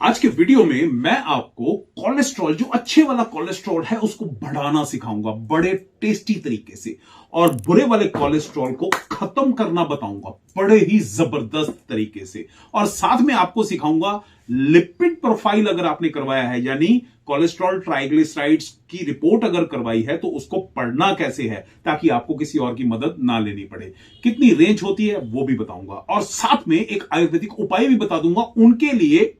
आज के वीडियो में मैं आपको कोलेस्ट्रॉल, जो अच्छे वाला कोलेस्ट्रॉल है, उसको बढ़ाना सिखाऊंगा बड़े टेस्टी तरीके से, और बुरे वाले कोलेस्ट्रॉल को खत्म करना बताऊंगा बड़े ही जबरदस्त तरीके से। और साथ में आपको सिखाऊंगा लिपिड प्रोफाइल अगर आपने करवाया है, यानी कोलेस्ट्रॉल ट्राइग्लिसराइड्स की रिपोर्ट अगर करवाई है तो उसको पढ़ना कैसे है, ताकि आपको किसी और की मदद ना लेनी पड़े। कितनी रेंज होती है वो भी बताऊंगा, और साथ में एक आयुर्वेदिक उपाय भी बता दूंगा उनके लिए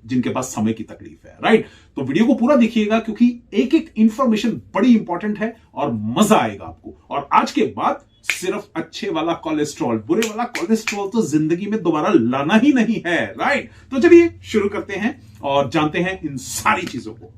जिनके पास समय की तकलीफ है। राइट, तो वीडियो को पूरा देखिएगा, क्योंकि एक एक इंफॉर्मेशन बड़ी इंपॉर्टेंट है और मजा आएगा आपको। और आज के बाद सिर्फ अच्छे वाला कोलेस्ट्रॉल, बुरे वाला कोलेस्ट्रॉल तो जिंदगी में दोबारा लाना ही नहीं है। राइट, तो चलिए शुरू करते हैं और जानते हैं इन सारी चीजों को।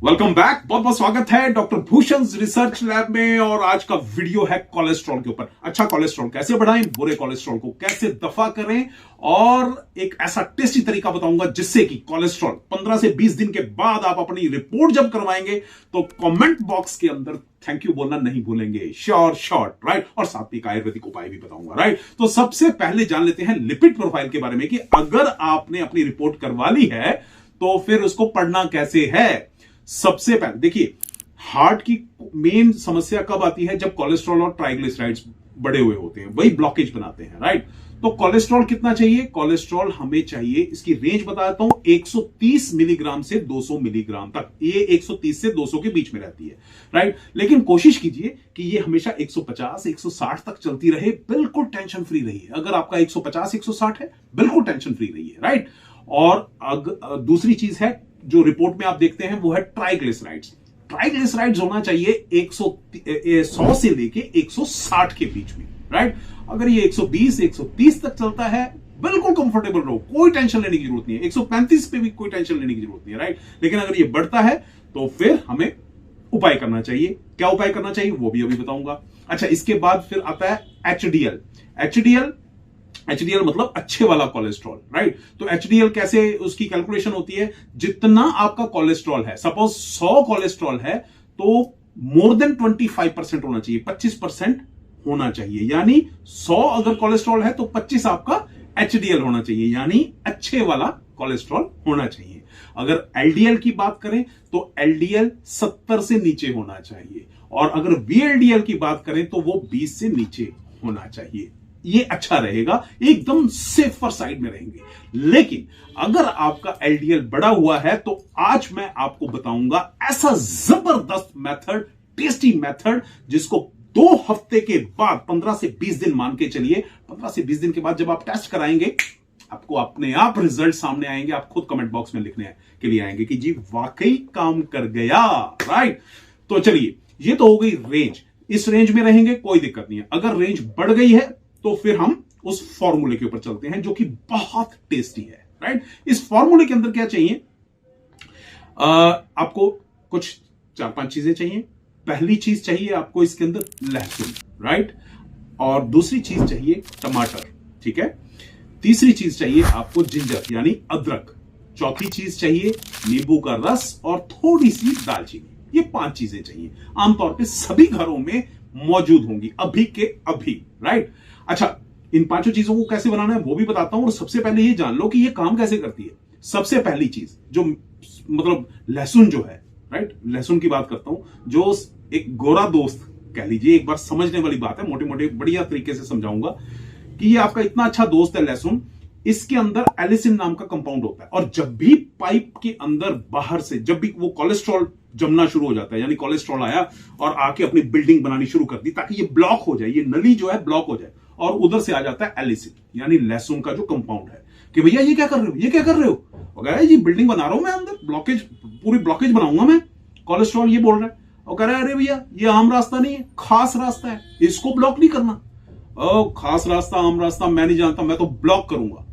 वेलकम बैक, बहुत बहुत स्वागत है डॉक्टर भूषण रिसर्च लैब में। और आज का वीडियो है कोलेस्ट्रॉल के ऊपर। अच्छा कोलेस्ट्रॉल कैसे बढ़ाएं, बुरे कोलेस्ट्रॉल को कैसे दफा करें, और एक ऐसा टेस्टी तरीका बताऊंगा जिससे कि कोलेस्ट्रॉल 15 से 20 दिन के बाद आप अपनी रिपोर्ट जब करवाएंगे तो कमेंट बॉक्स के अंदर थैंक यू बोलना नहीं भूलेंगे। शॉर्ट राइट, और साथ में एक आयुर्वेदिक उपाय भी बताऊंगा। राइट, तो सबसे पहले जान लेते हैं लिपिड प्रोफाइल के बारे में, कि अगर आपने अपनी रिपोर्ट करवा ली है तो फिर उसको पढ़ना कैसे है। सबसे पहले देखिए, हार्ट की मेन समस्या कब आती है, जब कोलेस्ट्रॉल और ट्राइग्लिसराइड्स बड़े हुए होते हैं, वही ब्लॉकेज बनाते हैं। राइट, तो कोलेस्ट्रॉल कितना चाहिए, कोलेस्ट्रॉल हमें चाहिए, इसकी रेंज बताता हूं, 130 मिलीग्राम से 200 मिलीग्राम तक। ये 130 से 200 के बीच में रहती है। राइट, लेकिन कोशिश कीजिए कि ये हमेशा 150 160 तक चलती रहे, बिल्कुल टेंशन फ्री रहिए। अगर आपका 150 160 है, बिल्कुल टेंशन फ्री रहिए। राइट, और दूसरी चीज है जो रिपोर्ट में आप देखते हैं वो है ट्राइग्लिसराइड्स। ट्राइग्लिसराइड्स होना चाहिए 100 से लेके 160 के बीच में। राइट, अगर ये 120 130 तक चलता है, बिल्कुल कंफर्टेबल रहो, कोई टेंशन लेने की जरूरत नहीं है। 135 पे भी कोई टेंशन लेने की जरूरत नहीं है। राइट, लेकिन अगर ये बढ़ता है तो फिर हमें उपाय करना चाहिए। क्या उपाय करना चाहिए वो भी अभी बताऊंगा। अच्छा, इसके बाद फिर आता है एचडीएल मतलब अच्छे वाला कोलेस्ट्रॉल। राइट, तो एचडीएल कैसे उसकी कैलकुलेशन होती है, जितना आपका कोलेस्ट्रॉल है, सपोज 100 कोलेस्ट्रॉल है तो मोर देन 25% होना चाहिए, 25% होना चाहिए। यानी 100 अगर कोलेस्ट्रॉल है तो 25 आपका एचडीएल होना चाहिए, यानी अच्छे वाला कोलेस्ट्रॉल होना चाहिए। अगर एलडीएल की बात करें तो एलडीएल 70 से नीचे होना चाहिए, और अगर वीएलडीएल की बात करें तो वो 20 से नीचे होना चाहिए। ये अच्छा रहेगा, एकदम सेफर साइड में रहेंगे। लेकिन अगर आपका एलडीएल बढ़ा हुआ है तो आज मैं आपको बताऊंगा ऐसा जबरदस्त मेथड, टेस्टी मेथड, जिसको 2 हफ्ते के बाद, 15 से 20 दिन मान के चलिए, 15 से 20 दिन के बाद जब आप टेस्ट कराएंगे, आपको अपने आप रिजल्ट सामने आएंगे। आप खुद कमेंट बॉक्स में लिखने के लिए आएंगे कि जी वाकई काम कर गया। राइट, तो चलिए, ये तो हो गई रेंज। इस रेंज में रहेंगे, कोई दिक्कत नहीं है। अगर रेंज बढ़ गई है तो फिर हम उस फॉर्मूले के ऊपर चलते हैं, जो कि बहुत टेस्टी है। राइट, इस फॉर्मूले के अंदर क्या चाहिए, आपको कुछ 4-5 चीजें चाहिए। पहली चीज चाहिए आपको इसके अंदर लहसुन। राइट, और दूसरी चीज चाहिए टमाटर। ठीक है, तीसरी चीज चाहिए आपको जिंजर यानी अदरक। चौथी चीज चाहिए नींबू का रस और थोड़ी सी दालचीनी। ये 5 चीजें चाहिए, आमतौर पे सभी घरों में मौजूद होंगी अभी के अभी। राइट, अच्छा, इन 5 चीजों को कैसे बनाना है वो भी बताता हूं, और सबसे पहले ये जान लो कि ये काम कैसे करती है। सबसे पहली चीज जो मतलब लहसुन जो है, राइट, लहसुन की बात करता हूं, जो एक गोरा दोस्त कह लीजिए, एक बार समझने वाली बात है, मोटे मोटे बढ़िया तरीके से समझाऊंगा कि ये आपका इतना अच्छा दोस्त है लहसुन। इसके अंदर एलिसिन नाम का कंपाउंड होता है, और जब भी पाइप के अंदर बाहर से जब भी वो कोलेस्ट्रॉल जमना शुरू हो जाता है, यानी कोलेस्ट्रॉल आया और आके अपनी बिल्डिंग बनानी शुरू कर दी ताकि ये ब्लॉक हो जाए, ये नली जो है ब्लॉक हो जाए, और उधर से आ जाता है एलिसिन यानी लहसुन का जो कंपाउंड है, कि भैया ये क्या कर रहे हो, ये क्या कर रहे हो, वगैरह, ये बिल्डिंग बना रहा हूं मैं, अंदर ब्लॉकेज, पूरी ब्लॉकेज बनाऊंगा मैं। कोलेस्ट्रॉल ये बोल रहा है, और कह रहा है अरे भैया ये आम रास्ता नहीं है, खास रास्ता है, इसको ब्लॉक नहीं करना। खास रास्ता आम रास्ता मैं नहीं जानता, मैं तो ब्लॉक करूंगा।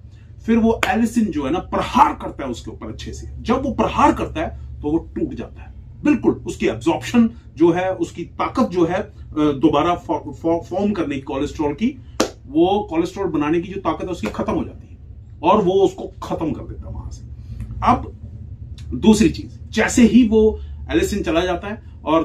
फिर वो एलिसिन जो है ना प्रहार करता है उसके ऊपर अच्छे से। जब वो प्रहार करता है तो वो टूट जाता है, बिल्कुल उसकी एब्जॉर्प्शन जो है, उसकी ताकत जो है दोबारा फॉर्म करने की कोलेस्ट्रॉल की, वो कोलेस्ट्रॉल बनाने की जो ताकत है उसकी खत्म हो जाती है, और वो उसको खत्म कर देता है वहां से। अब दूसरी चीज, जैसे ही वो एलिसिन चला जाता है और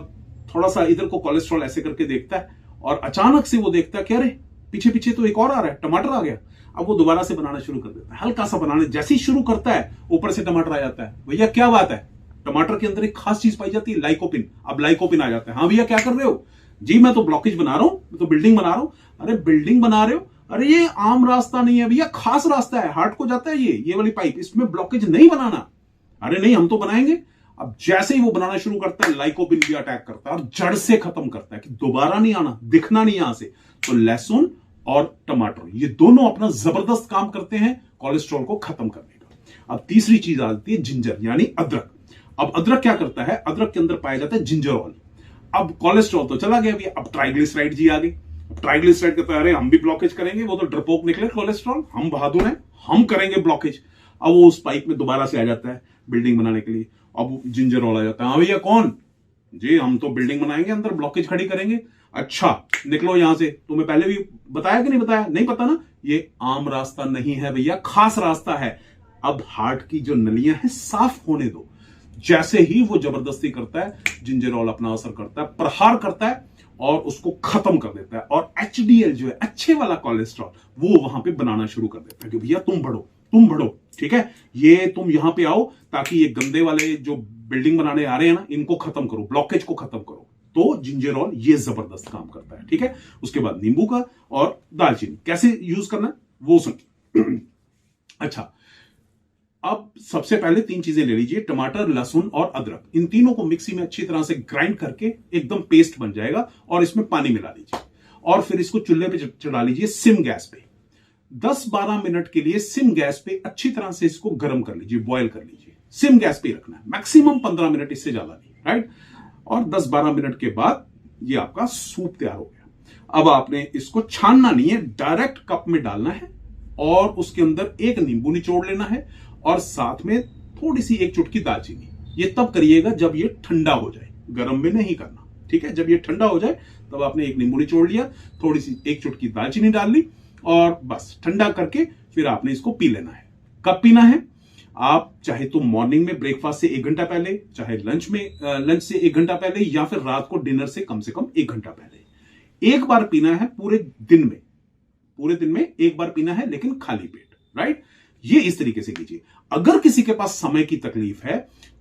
थोड़ा सा इधर को कोलेस्ट्रॉल ऐसे करके देखता है, और अचानक से वो देखता है कि अरे पीछे पीछे तो एक और आ रहा है, टमाटर आ गया। अब वो दोबारा से बनाना शुरू कर देता है, हल्का सा बनाने जैसे ही शुरू करता है ऊपर से टमाटर आ जाता है। भैया क्या बात है, टमाटर के अंदर एक खास चीज पाई जाती है, लाइकोपिन। अब लाइकोपिन आ जाता है। हाँ भैया क्या कर रहे हो जी, मैं तो ब्लॉकेज बना रहा हूं, मैं तो बिल्डिंग बना रहा हूं। अरे बिल्डिंग बना रहे हो, अरे ये आम रास्ता नहीं है भैया, खास रास्ता है, हार्ट को जाता है ये वाली पाइप, इसमें ब्लॉकेज नहीं बनाना। अरे नहीं हम तो बनाएंगे। अब जैसे ही वो बनाना शुरू करता है, लाइकोपिन भी अटैक करता है और जड़ से खत्म करता है कि दोबारा नहीं आना, दिखना नहीं यहां से। तो लहसुन और टमाटर ये दोनों अपना जबरदस्त काम करते हैं कोलेस्ट्रॉल को खत्म करने का। अब तीसरी चीज आती है जिंजर यानी अदरक। अब अदरक क्या करता है, अदरक के अंदर पाया जाता है जिंजरॉल। अब कोलेस्ट्रॉल तो चला गया भैया, अब ट्राइग्लिसराइड जी आ गई। ट्राइग्लिसराइड कहता है अरे हम भी ब्लॉकेज करेंगे, वो तो डरपोक निकले कोलेस्ट्रॉल, हम बहादुर हैं, हम करेंगे ब्लॉकेज। अब वो उस पाइप में दोबारा से आ जाता है बिल्डिंग बनाने के लिए। अब जिंजरॉल आ जाता है, हाँ भैया कौन जी, हम तो बिल्डिंग बनाएंगे, अंदर ब्लॉकेज खड़ी करेंगे। अच्छा निकलो यहां से, तुम्हें पहले भी बताया कि नहीं बताया, नहीं पता ना, ये आम रास्ता नहीं है भैया, खास रास्ता है। अब हार्ट की जो नलियां हैं साफ होने दो। जैसे ही वो जबरदस्ती करता है, जिंजरॉल अपना असर करता है, प्रहार करता है और उसको खत्म कर देता है। और एचडीएल जो है, अच्छे वाला कोलेस्ट्रॉल, वो वहां पे बनाना शुरू कर देता है कि भैया तुम बढ़ो, ठीक है, ये तुम यहां पे आओ ताकि ये गंदे वाले जो बिल्डिंग बनाने आ रहे हैं ना, इनको खत्म करो, ब्लॉकेज को खत्म करो। तो जिंजरॉल ये जबरदस्त काम करता है, ठीक है। उसके बाद नींबू का और दालचीनी कैसे यूज करना है वो सुन। अच्छा, अब सबसे पहले 3 चीजें ले लीजिए, टमाटर, लहसुन और अदरक। इन तीनों को मिक्सी में अच्छी तरह से ग्राइंड करके एकदम पेस्ट बन जाएगा और इसमें पानी मिला लीजिए और फिर इसको चूल्हे पे चढ़ा लीजिए सिम गैस पे। 10-12 मिनट के लिए सिम गैस पे अच्छी तरह से इसको गर्म कर लीजिए, बॉयल कर लीजिए। सिम गैस पे रखना है, मैक्सिमम 15 मिनट, इससे ज्यादा नहीं, राइट। और 10-12 मिनट के बाद ये आपका सूप तैयार हो गया। अब आपने इसको छानना नहीं है, डायरेक्ट कप में डालना है और उसके अंदर एक नींबू निचोड़ लेना है और साथ में थोड़ी सी 1 चुटकी दालचीनी। ये तब करिएगा जब ये ठंडा हो जाए, गर्म में नहीं करना, ठीक है। जब ये ठंडा हो जाए तब आपने एक नींबू निचोड़ लिया, थोड़ी सी 1 चुटकी दालचीनी डाल ली और बस ठंडा करके फिर आपने इसको पी लेना है। कब पीना है, आप चाहे तो मॉर्निंग में ब्रेकफास्ट से 1 घंटा पहले, चाहे लंच से 1 घंटा पहले, या फिर रात को डिनर से कम 1 घंटा पहले। एक बार पीना है पूरे दिन में 1 बार पीना है, लेकिन खाली पेट, राइट। ये इस तरीके से कीजिए। अगर किसी के पास समय की तकलीफ है,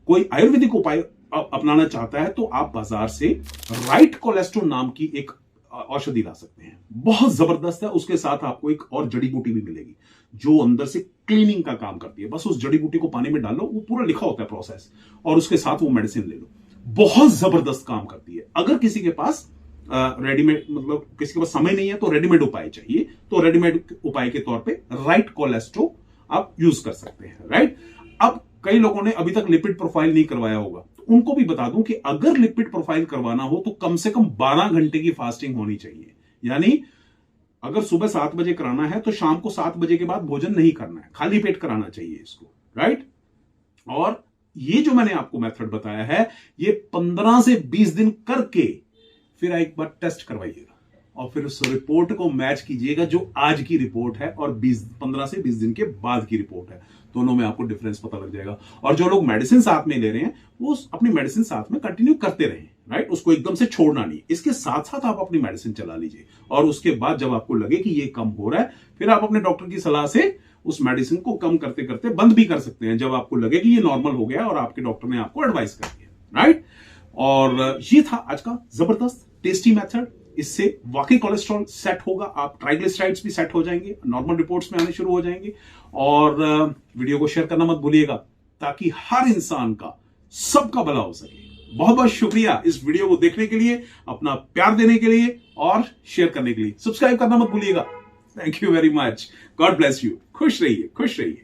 कोई आयुर्वेदिक उपाय अपनाना चाहता है, तो आप बाजार से राइट कोलेस्ट्रॉल नाम की एक औषधि ला सकते हैं, बहुत जबरदस्त है। उसके साथ आपको एक और जड़ी बूटी भी मिलेगी जो अंदर से क्लीनिंग का काम करती है। बस उस जड़ी बूटी को पानी में डाल लो, वो पूरा लिखा होता है प्रोसेस, और उसके साथ वो मेडिसिन ले लो, बहुत जबरदस्त काम करती है। अगर किसी के पास रेडीमेड, मतलब किसी के पास समय नहीं है तो रेडीमेड उपाय चाहिए, तो रेडीमेड उपाय के तौर पे राइट कोलेस्ट्रॉल आप यूज कर सकते हैं, राइट। अब कई लोगों ने अभी तक लिपिड प्रोफाइल नहीं करवाया होगा, तो उनको भी बता दूं कि अगर लिपिड प्रोफाइल करवाना हो तो कम से कम 12 घंटे की फास्टिंग होनी चाहिए। यानी अगर सुबह 7 बजे कराना है तो शाम को 7 बजे के बाद भोजन नहीं करना है, खाली पेट कराना चाहिए इसको, राइट। और ये जो मैंने आपको मेथड बताया है, ये 15 से 20 दिन करके फिर एक बार टेस्ट करवाइएगा और फिर उस रिपोर्ट को मैच कीजिएगा जो आज की रिपोर्ट है और 15 से 20 दिन के बाद की रिपोर्ट है। दोनों में आपको डिफरेंस पता लग जाएगा। और जो लोग मेडिसिन साथ में ले रहे हैं, वो अपनी मेडिसिन साथ में कंटिन्यू करते रहें, राइट। उसको एकदम से छोड़ना नहीं, इसके साथ साथ आप अपनी मेडिसिन चला लीजिए और उसके बाद जब आपको लगे कि ये कम हो रहा है, फिर आप अपने डॉक्टर की सलाह से उस मेडिसिन को कम करते करते बंद भी कर सकते हैं, जब आपको लगे कि ये नॉर्मल हो गया और आपके डॉक्टर ने आपको एडवाइस कर दिया, राइट। और ये था आज का जबरदस्त टेस्टी मेथड। इससे वाकई कोलेस्ट्रॉल सेट होगा, आप ट्राइग्लिसराइड्स भी सेट हो जाएंगे, नॉर्मल रिपोर्ट्स में आने शुरू हो जाएंगे। और वीडियो को शेयर करना मत भूलिएगा ताकि हर इंसान का, सबका भला हो सके। बहुत बहुत शुक्रिया इस वीडियो को देखने के लिए, अपना प्यार देने के लिए और शेयर करने के लिए। सब्सक्राइब करना मत भूलिएगा। Thank you very much. God bless you. खुश रहिए, खुश रहिए।